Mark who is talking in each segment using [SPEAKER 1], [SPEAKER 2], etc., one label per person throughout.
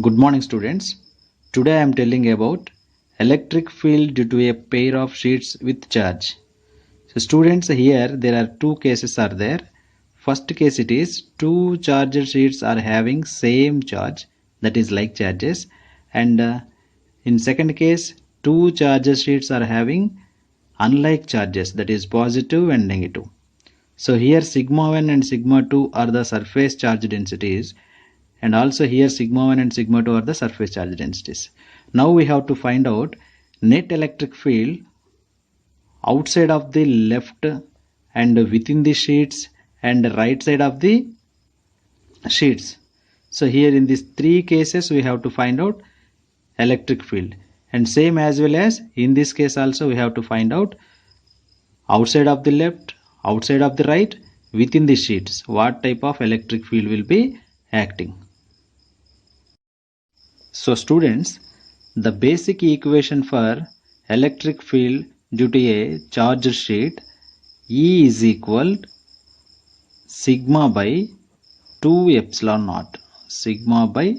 [SPEAKER 1] Good morning, students. Today I am telling about electric field due to a pair of sheets with charge. So students, here there are two cases are there. First case, it is two charged sheets are having same charge, that is like charges, and in second case two charged sheets are having unlike charges, that is positive and negative. So here sigma 1 and sigma 2 are the surface charge densities, and also here sigma 1 and sigma 2 are the surface charge densities. Now we have to find out net electric field outside of the left and within the sheets and right side of the sheets. So here in these three cases we have to find out electric field, and same as well as in this case also we have to find out outside of the left, outside of the right, within the sheets what type of electric field will be acting. So students, the basic equation for electric field due to a charged sheet, E is equal sigma by 2 epsilon naught. Sigma by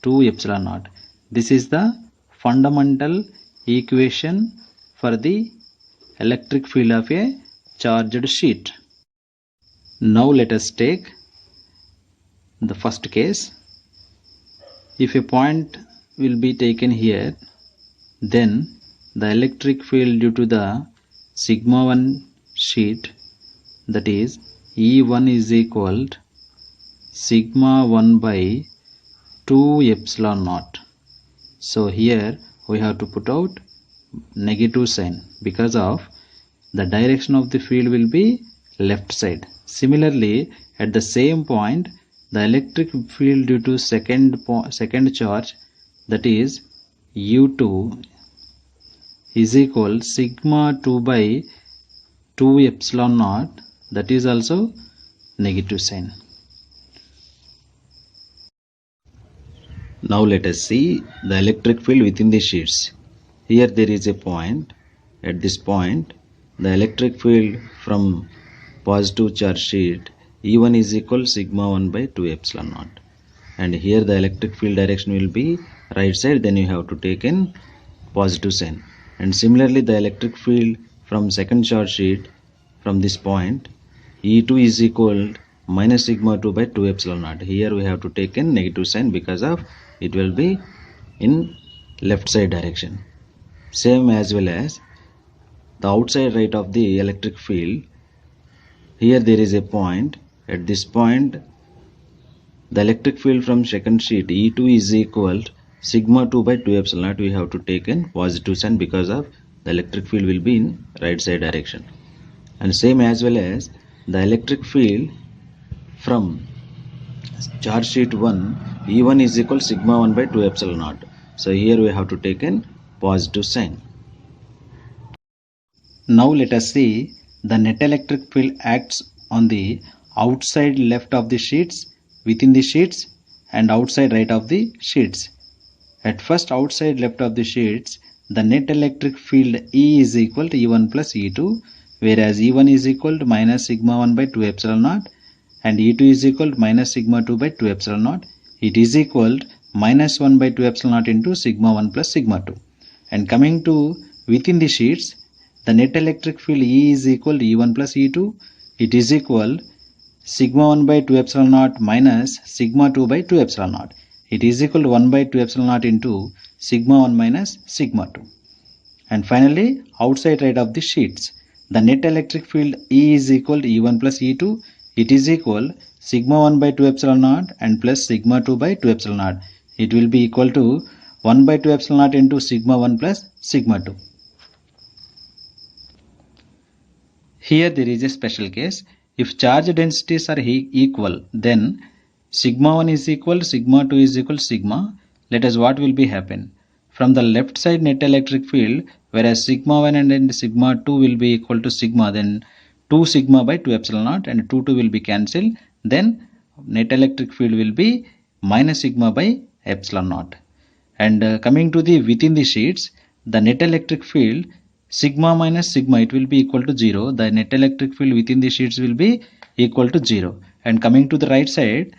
[SPEAKER 1] 2 epsilon naught. This is the fundamental equation for the electric field of a charged sheet. Now let us take the first case. If a point will be taken here, then the electric field due to the sigma 1 sheet, that is E1 is equal to sigma 1 by 2 epsilon naught. So here we have to put out negative sign because of the direction of the field will be left side. Similarly, at the same point, the electric field due to second charge, that is U2 is equal sigma 2 by 2 epsilon naught, that is also negative sign. Now let us see the electric field within the sheets. Here there is a point. At this point, the electric field from positive charge sheet E1 is equal sigma 1 by 2 epsilon naught, and here the electric field direction will be right side, then you have to take in positive sign. And similarly, the electric field from second charge sheet from this point E2 is equal minus sigma 2 by 2 epsilon naught. Here we have to take in negative sign because of it will be in left side direction. Same as well as the outside right of the electric field. Here there is a point. At this point, the electric field from second sheet E2 is equal sigma 2 by 2 epsilon naught. We have to take in positive sign because of the electric field will be in right side direction. And same as well as the electric field from charge sheet 1 E1 is equal sigma 1 by 2 epsilon naught. So here we have to take in positive sign. Now let us see the net electric field acts on the outside left of the sheets, within the sheets, and outside right of the sheets. At first outside left of the sheets, the net electric field E is equal to E1 plus E2, whereas E1 is equal to minus sigma 1 by 2 epsilon naught and E2 is equal to minus sigma 2 by 2 epsilon naught. It is equal to minus 1 by 2 epsilon naught into sigma 1 plus sigma 2. And coming to within the sheets, the net electric field E is equal to E1 plus E2. It is equal sigma 1 by 2 epsilon naught minus sigma 2 by 2 epsilon naught. It is equal to 1 by 2 epsilon naught into sigma 1 minus sigma 2. And finally, outside right of the sheets, the net electric field E is equal to E1 plus E2. It is equal sigma 1 by 2 epsilon naught and plus sigma 2 by 2 epsilon naught. It will be equal to 1 by 2 epsilon naught into sigma 1 plus sigma 2. Here there is a special case. If charge densities are equal, then sigma 1 is equal, sigma 2 is equal sigma. Let us what will be happen. From the left side net electric field, whereas sigma 1 and sigma 2 will be equal to sigma, then 2 sigma by 2 epsilon naught and 2 will be cancelled. Then net electric field will be minus sigma by epsilon naught. And coming to the within the sheets, the net electric field sigma minus sigma, it will be equal to 0. The net electric field within the sheets will be equal to 0. And coming to the right side,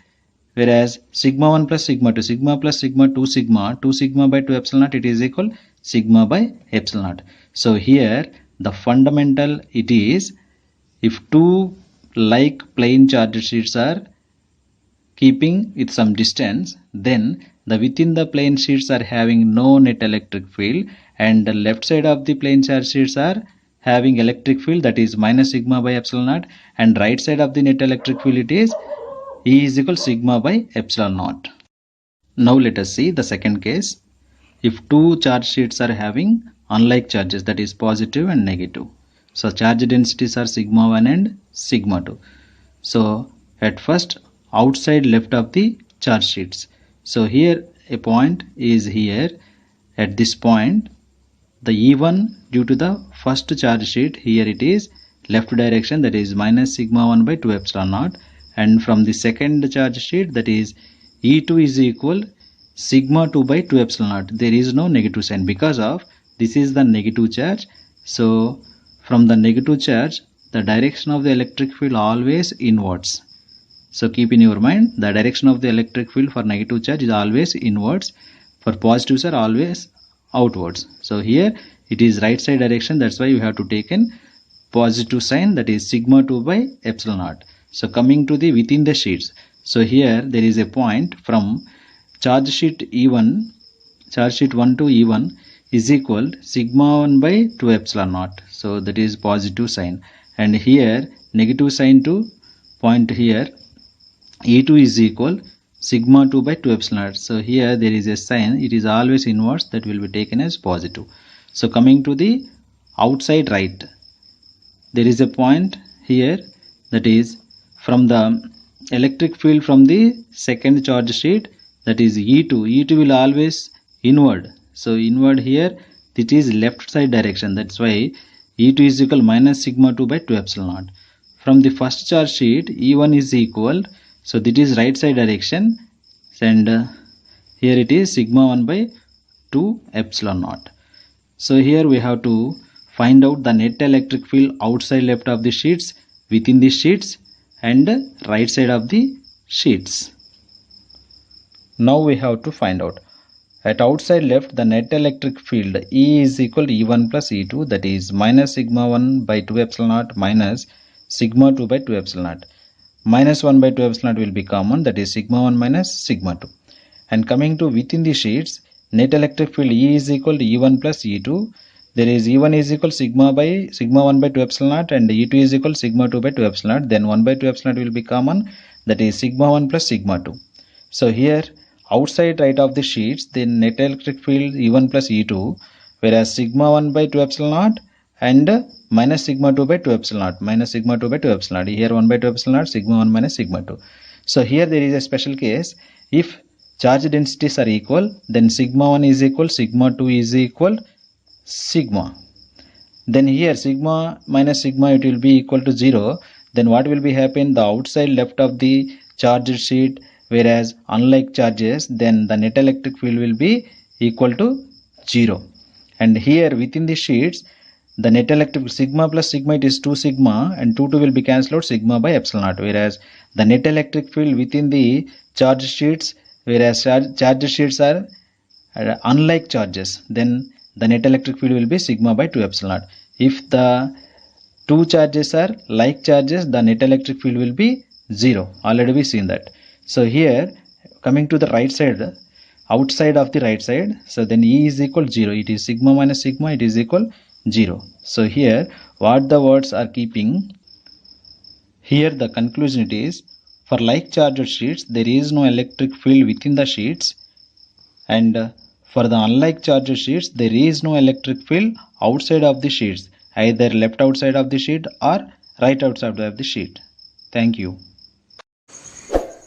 [SPEAKER 1] whereas sigma 1 plus sigma 2, sigma plus sigma 2 sigma, 2 sigma by 2 epsilon naught, it is equal sigma by epsilon naught. So here the fundamental it is, if two like plane charged sheets are keeping with some distance, then the within the plane sheets are having no net electric field, and the left side of the plane charge sheets are having electric field, that is minus sigma by epsilon naught, and right side of the net electric field it is E is equal sigma by epsilon naught. Now let us see the second case. If two charge sheets are having unlike charges, that is positive and negative. So charge densities are sigma 1 and sigma 2. So at first outside left of the charge sheets. So here a point is here. At this point the E1 due to the first charge sheet, here it is left direction, that is minus sigma 1 by 2 epsilon naught, and from the second charge sheet, that is E2 is equal sigma 2 by 2 epsilon naught. There is no negative sign because of this is the negative charge. So from the negative charge the direction of the electric field always inwards. So keep in your mind, the direction of the electric field for negative charge is always inwards, for positives are always outwards. So here it is right side direction, that's why you have to take in positive sign, that is sigma 2 by epsilon naught. So coming to the within the sheets, so here there is a point from charge sheet E1, charge sheet 1 to E1 is equal sigma 1 by 2 epsilon naught. So that is positive sign, and here negative sign to point here E2 is equal sigma 2 by 2 epsilon naught. So here there is a sign, it is always inverse, that will be taken as positive. So coming to the outside right, there is a point here, that is from the electric field from the second charge sheet, that is E2 will always inward. So inward here, it is left side direction, that's why E2 is equal minus sigma 2 by 2 epsilon naught. From the first charge sheet E1 is equal, so that is right side direction, and here it is sigma 1 by 2 epsilon naught. So here we have to find out the net electric field outside left of the sheets, within the sheets, and right side of the sheets. Now we have to find out. At outside left, the net electric field E is equal to E1 plus E2, that is minus sigma 1 by 2 epsilon naught minus sigma 2 by 2 epsilon naught. Minus 1 by 2 epsilon naught will be common, that is sigma 1 minus sigma 2. And coming to within the sheets, net electric field E is equal to E1 plus E2. There is E1 is equal sigma 1 by 2 epsilon naught, and E2 is equal sigma 2 by 2 epsilon naught. Then 1 by 2 epsilon naught will be common, that is sigma 1 plus sigma 2. So here outside right of the sheets, the net electric field E1 plus E2, whereas sigma 1 by 2 epsilon naught and minus sigma 2 by 2 epsilon naught, minus sigma 2 by 2 epsilon naught. Here 1 by 2 epsilon naught, sigma 1 minus sigma 2. So here there is a special case. If charge densities are equal, then sigma 1 is equal, sigma 2 is equal sigma. Then here sigma minus sigma, it will be equal to 0. Then what will be happen? The outside left of the charged sheet, whereas unlike charges, then the net electric field will be equal to 0. And here within the sheets, the net electric sigma plus sigma, it is 2 sigma, and 2 will be cancelled out, sigma by epsilon naught. Whereas the net electric field within the charge sheets, whereas charge sheets are unlike charges, then the net electric field will be sigma by 2 epsilon naught. If the two charges are like charges, the net electric field will be 0. Already we seen that. So here coming to the right side, outside of the right side, so then E is equal 0. It is sigma minus sigma, it is equal 0. So here what the words are keeping, here the conclusion it is, for like charged sheets there is no electric field within the sheets, and for the unlike charged sheets there is no electric field outside of the sheets, either left outside of the sheet or right outside of the sheet. Thank you.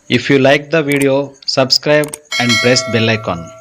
[SPEAKER 1] If you like the video, subscribe and press bell icon.